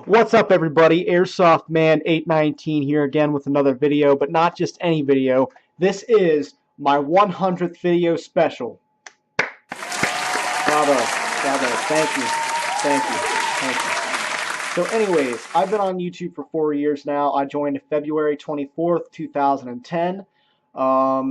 What's up, everybody? Airsoft Man 819 here again with another video, but not just any video. This is my 100th video special. Bravo, bravo, thank you, thank you, thank you. So anyways, I've been on YouTube for 4 years now. I joined February 24th, 2010.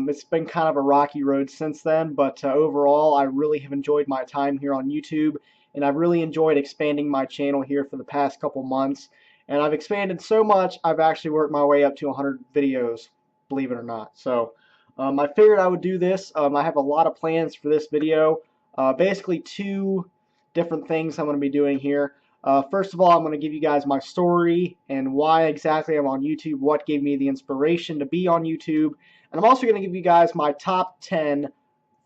It's been kind of a rocky road since then, but overall, I really have enjoyed my time here on YouTube, and I've really enjoyed expanding my channel here for the past couple months. And I've expanded so much, I've actually worked my way up to 100 videos, believe it or not. So I figured I would do this. I have a lot of plans for this video. Basically, two different things I'm going to be doing here. First of all, I'm going to give you guys my story and why exactly I'm on YouTube, what gave me the inspiration to be on YouTube. And I'm also going to give you guys my top 10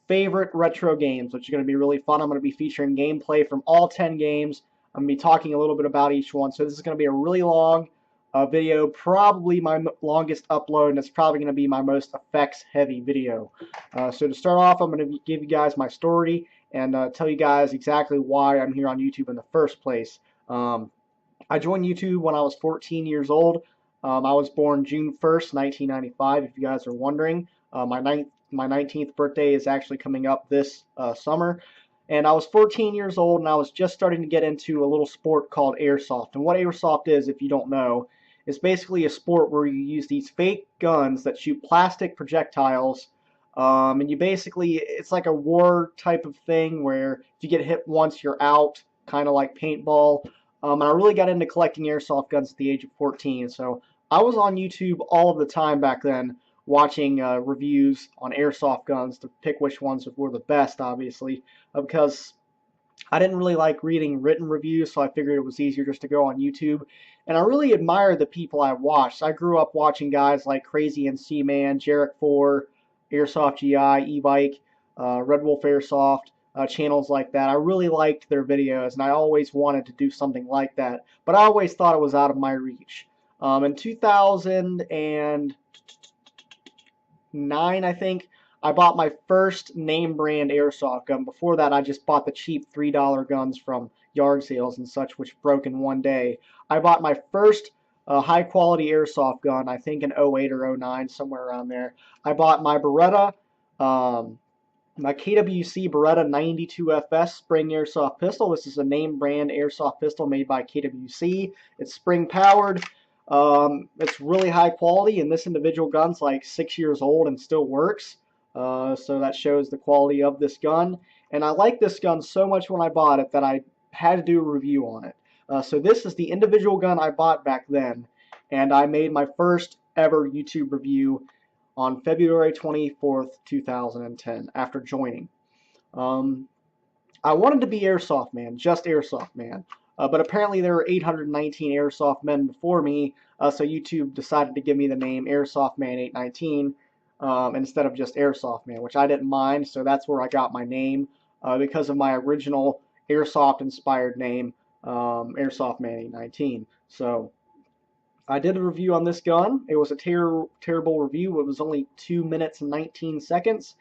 favorite retro games, which is going to be really fun. I'm going to be featuring gameplay from all 10 games. I'm going to be talking a little bit about each one. So this is going to be a really long video, probably my longest upload, and it's probably going to be my most effects-heavy video. So to start off, I'm going to give you guys my story and tell you guys exactly why I'm here on YouTube in the first place. I joined YouTube when I was 14 years old. I was born June 1st, 1995, if you guys are wondering. My 19th birthday is actually coming up this summer. And I was 14 years old, and I was just starting to get into a little sport called airsoft. And what airsoft is, if you don't know, is basically a sport where you use these fake guns that shoot plastic projectiles. And you basically, it's like a war type of thing where if you get hit once, you're out, kind of like paintball. And I really got into collecting airsoft guns at the age of 14. So I was on YouTube all of the time back then, watching reviews on airsoft guns to pick which ones were the best, obviously, because I didn't really like reading written reviews, so I figured it was easier just to go on YouTube. And I really admired the people I watched. I grew up watching guys like Crazy NC Man, Jarek 4, Airsoft GI, E-Bike, Red Wolf Airsoft, channels like that. I really liked their videos, and I always wanted to do something like that, but I always thought it was out of my reach. In 2009, I think, I bought my first name brand airsoft gun. Before that, I just bought the cheap $3 guns from yard sales and such, which broke in one day. I bought my first high quality airsoft gun, I think in '08 or '09, somewhere around there. I bought my Beretta, my KWC Beretta 92FS spring airsoft pistol. This is a name brand airsoft pistol made by KWC. It's spring powered. It's really high quality, and this individual gun's like 6 years old and still works. So that shows the quality of this gun. And I liked this gun so much when I bought it that I had to do a review on it. So this is the individual gun I bought back then, and I made my first ever YouTube review on February 24th, 2010, after joining. I wanted to be Airsoft Man, just Airsoft Man. But apparently there were 819 Airsoft men before me, so YouTube decided to give me the name Airsoft Man 819 instead of just Airsoft Man, which I didn't mind, so that's where I got my name because of my original Airsoft-inspired name, Airsoft Man 819. So I did a review on this gun. It was a terrible review. It was only 2 minutes and 19 seconds.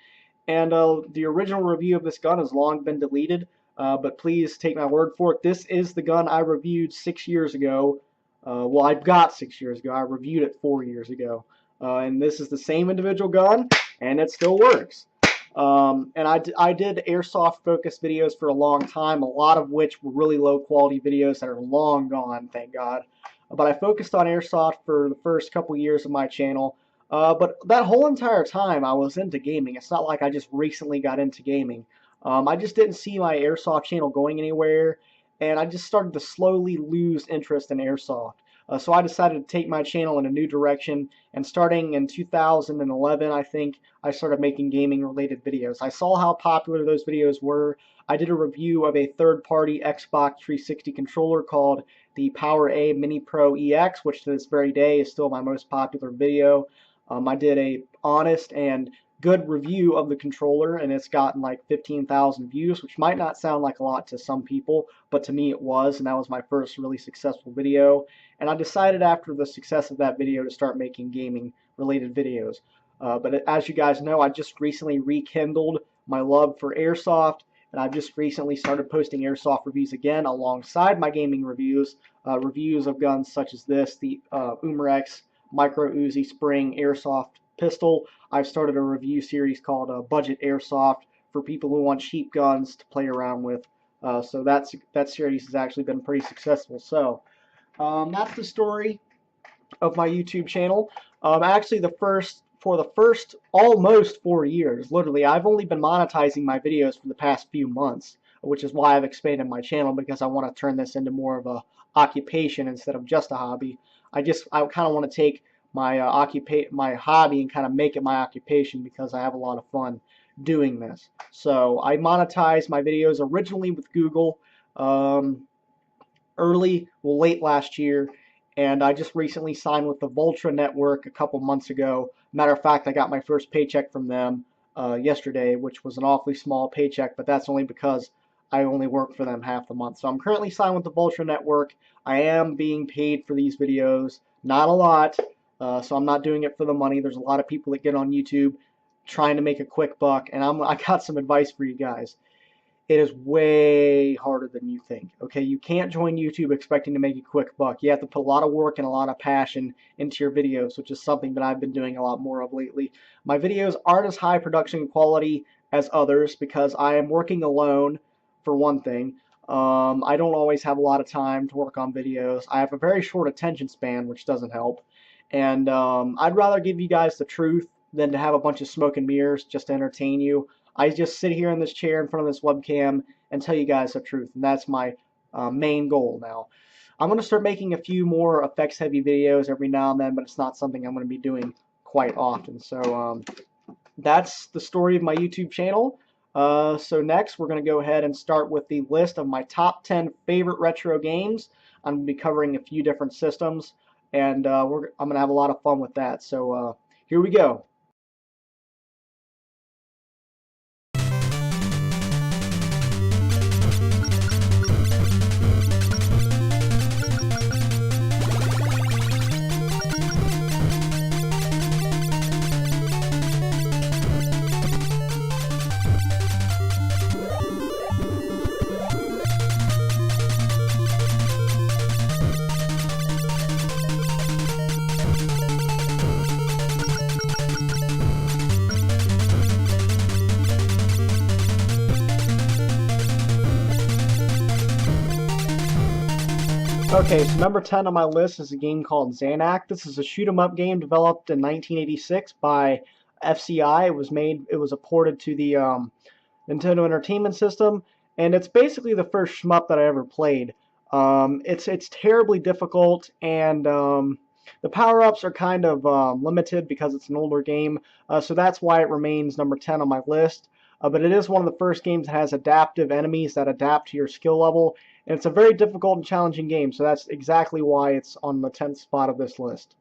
And the original review of this gun has long been deleted. But please take my word for it. This is the gun I reviewed 6 years ago. Well, I got 6 years ago. I reviewed it 4 years ago. And this is the same individual gun, and it still works. And I did airsoft focused videos for a long time, a lot of which were really low quality videos that are long gone, thank God. But I focused on airsoft for the first couple years of my channel. But that whole entire time I was into gaming. It's not like I just recently got into gaming. I just didn't see my airsoft channel going anywhere, and I just started to slowly lose interest in airsoft. So I decided to take my channel in a new direction, and starting in 2011, I think, I started making gaming-related videos. I saw how popular those videos were. I did a review of a third-party Xbox 360 controller called the PowerA Mini Pro EX, which to this very day is still my most popular video. I did a honest and good review of the controller, and it's gotten like 15,000 views, which might not sound like a lot to some people, but to me it was, and that was my first really successful video. And I decided after the success of that video to start making gaming related videos. But as you guys know, I just recently rekindled my love for airsoft, and I've just recently started posting airsoft reviews again alongside my gaming reviews. Reviews of guns such as this, the Umarex Micro Uzi Spring Airsoft Pistol. I've started a review series called Budget Airsoft for people who want cheap guns to play around with. So that series has actually been pretty successful. So that's the story of my YouTube channel. Actually, for the first almost 4 years, literally, I've only been monetizing my videos for the past few months, which is why I've expanded my channel, because I want to turn this into more of a occupation instead of just a hobby. I kind of want to take my my hobby and kind of make it my occupation, because I have a lot of fun doing this. So I monetized my videos originally with Google late last year, and I just recently signed with the Vultra Network a couple months ago. Matter of fact, I got my first paycheck from them yesterday, which was an awfully small paycheck, but that's only because I only work for them half the month. So I'm currently signed with the Vultra Network. I am being paid for these videos, not a lot, so I'm not doing it for the money. There's a lot of people that get on YouTube trying to make a quick buck, and I got some advice for you guys. It is way harder than you think. Okay, you can't join YouTube expecting to make a quick buck. You have to put a lot of work and a lot of passion into your videos, which is something that I've been doing a lot more of lately. My videos aren't as high production quality as others because I am working alone, for one thing. I don't always have a lot of time to work on videos. I have a very short attention span, which doesn't help. And I'd rather give you guys the truth than to have a bunch of smoke and mirrors just to entertain you. I just sit here in this chair in front of this webcam and tell you guys the truth, and that's my main goal now. I'm going to start making a few more effects-heavy videos every now and then, but it's not something I'm going to be doing quite often. So that's the story of my YouTube channel. So next, we're going to go ahead and start with the list of my top 10 favorite retro games. I'm going to be covering a few different systems, and I'm going to have a lot of fun with that. So here we go. Okay, so number 10 on my list is a game called Zanac. This is a shoot 'em up game developed in 1986 by FCI. It was ported to the Nintendo Entertainment System, and it's basically the first shmup that I ever played. It's terribly difficult, and the power-ups are kind of limited because it's an older game, so that's why it remains number 10 on my list. But it is one of the first games that has adaptive enemies that adapt to your skill level, and it's a very difficult and challenging game, so that's exactly why it's on the 10th spot of this list.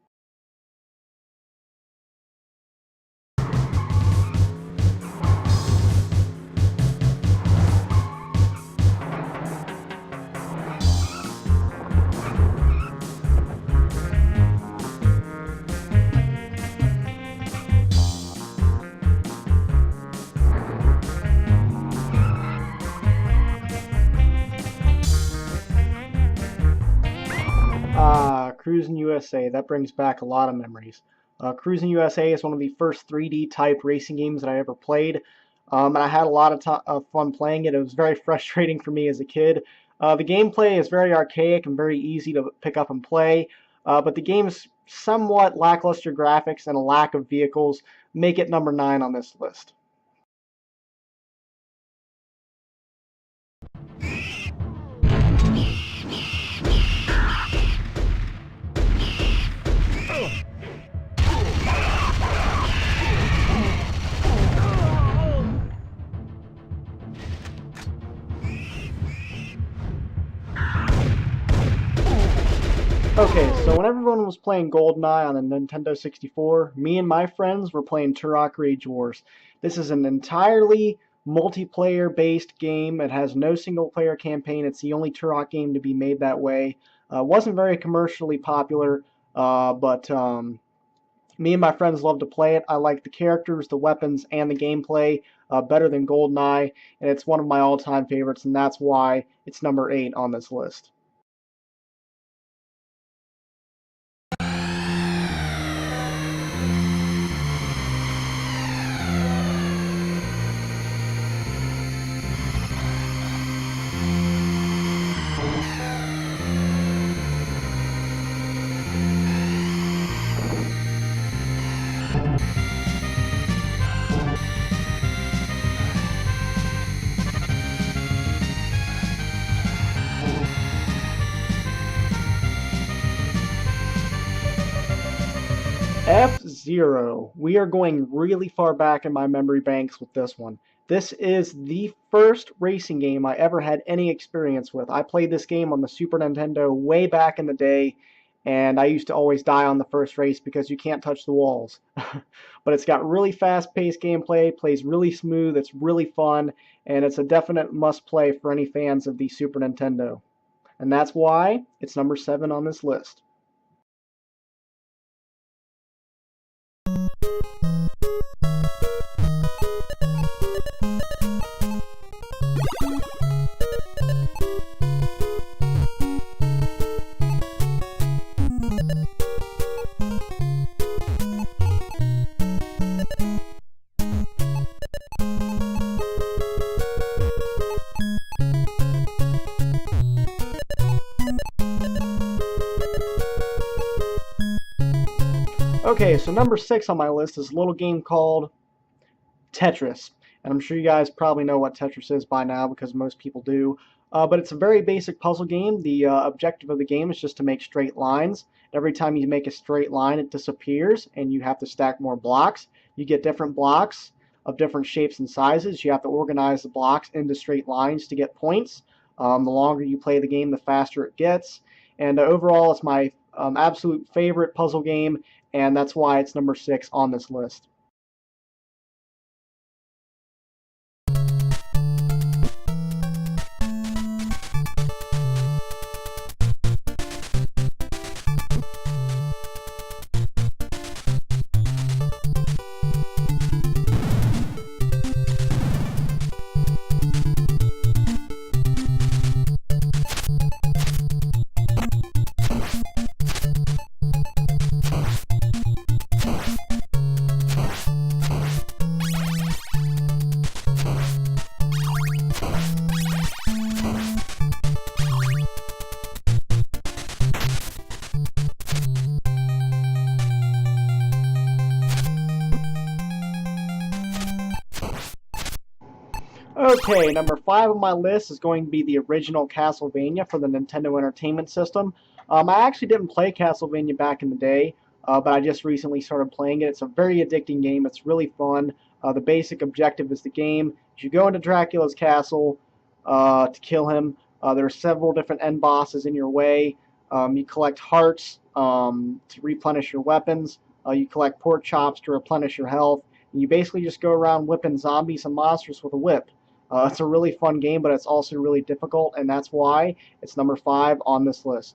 Cruis'n USA, that brings back a lot of memories. Cruis'n USA is one of the first 3D type racing games that I ever played, and I had a lot of fun playing it. It was very frustrating for me as a kid. The gameplay is very archaic and very easy to pick up and play, but the game's somewhat lackluster graphics and a lack of vehicles make it number 9 on this list. Okay, so when everyone was playing GoldenEye on the Nintendo 64, me and my friends were playing Turok Rage Wars. This is an entirely multiplayer-based game. It has no single-player campaign. It's the only Turok game to be made that way. Wasn't very commercially popular, but me and my friends love to play it. I like the characters, the weapons, and the gameplay. better than GoldenEye, and it's one of my all-time favorites, and that's why it's number 8 on this list. F-Zero. We are going really far back in my memory banks with this one. This is the first racing game I ever had any experience with. I played this game on the Super Nintendo way back in the day, and I used to always die on the first race because you can't touch the walls. But it's got really fast-paced gameplay, plays really smooth, it's really fun, and it's a definite must-play for any fans of the Super Nintendo. And that's why it's number 7 on this list. Okay, so number 6 on my list is a little game called Tetris. And I'm sure you guys probably know what Tetris is by now because most people do. But it's a very basic puzzle game. The objective of the game is just to make straight lines. Every time you make a straight line, it disappears, and you have to stack more blocks. You get different blocks of different shapes and sizes. You have to organize the blocks into straight lines to get points. The longer you play the game, the faster it gets. And overall, it's my absolute favorite puzzle game, and that's why it's number 6 on this list. Okay, number 5 on my list is going to be the original Castlevania for the Nintendo Entertainment System. I actually didn't play Castlevania back in the day, but I just recently started playing it. It's a very addicting game. It's really fun. The basic objective is the game. You go into Dracula's castle to kill him. There are several different end bosses in your way. You collect hearts to replenish your weapons. You collect pork chops to replenish your health. And you basically just go around whipping zombies and monsters with a whip. It's a really fun game, but it's also really difficult, and that's why it's number 5 on this list.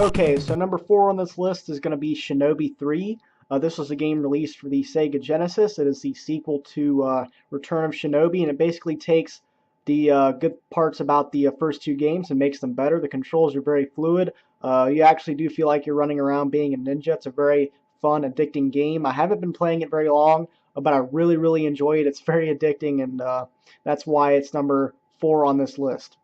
Okay, so number 4 on this list is going to be Shinobi 3. This was a game released for the Sega Genesis. It is the sequel to Return of Shinobi, and it basically takes the good parts about the first 2 games and makes them better. The controls are very fluid. You actually do feel like you're running around being a ninja. It's a very fun, addicting game. I haven't been playing it very long, but I really enjoy it. It's very addicting, and that's why it's number 4 on this list.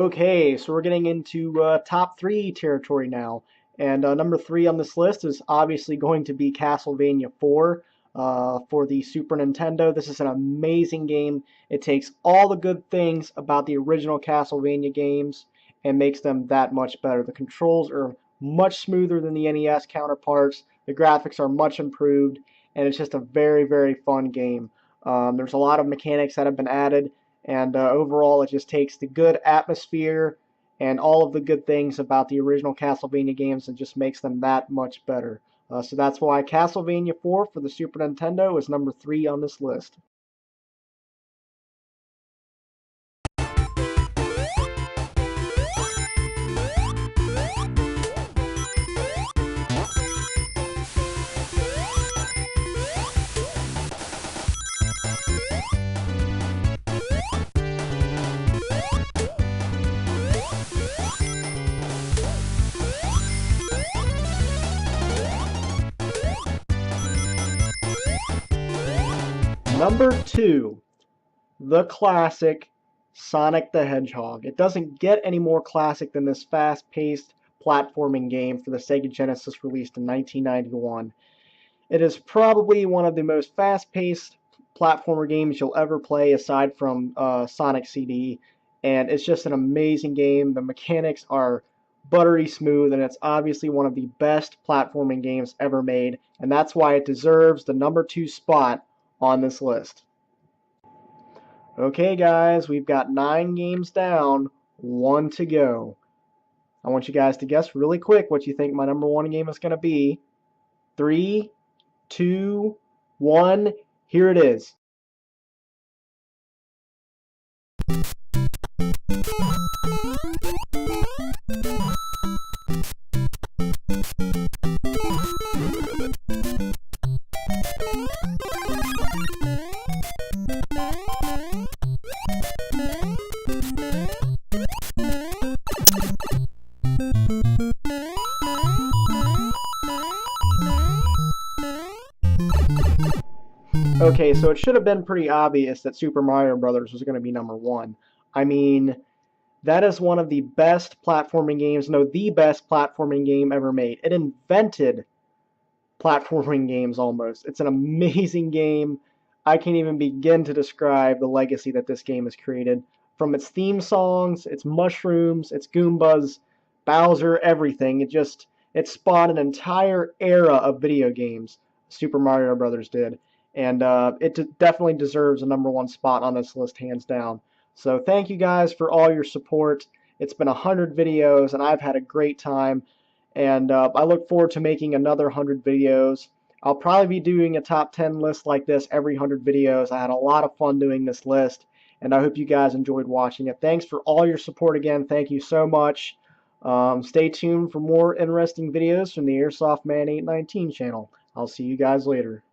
Okay, so we're getting into top 3 territory now. And number 3 on this list is obviously going to be Castlevania 4 for the Super Nintendo. This is an amazing game. It takes all the good things about the original Castlevania games and makes them that much better. The controls are much smoother than the NES counterparts. The graphics are much improved, and it's just a very, very fun game. There's a lot of mechanics that have been added, and overall it just takes the good atmosphere and all of the good things about the original Castlevania games and just makes them that much better. So that's why Castlevania 4 for the Super Nintendo is number 3 on this list. Number 2, the classic Sonic the Hedgehog. It doesn't get any more classic than this fast-paced platforming game for the Sega Genesis released in 1991. It is probably one of the most fast-paced platformer games you'll ever play aside from Sonic CD, and it's just an amazing game. The mechanics are buttery smooth, and it's obviously one of the best platforming games ever made, and that's why it deserves the number 2 spot on this list. Okay guys, we've got 9 games down, 1 to go. I want you guys to guess really quick what you think my number 1 game is going to be. 3, 2, 1, here it is. Okay, so it should have been pretty obvious that Super Mario Bros. Was going to be number 1. I mean, that is one of the best platforming games, no, the best platforming game ever made. It invented platforming games almost. It's an amazing game. I can't even begin to describe the legacy that this game has created. From its theme songs, its mushrooms, its Goombas, Bowser, everything. It spawned an entire era of video games. Super Mario Brothers did. And it definitely deserves a number 1 spot on this list, hands down. So thank you guys for all your support. It's been 100 videos, and I've had a great time. And I look forward to making another 100 videos. I'll probably be doing a top 10 list like this every 100 videos. I had a lot of fun doing this list, and I hope you guys enjoyed watching it. Thanks for all your support again. Thank you so much. Stay tuned for more interesting videos from the Airsoft Man 819 channel. I'll see you guys later.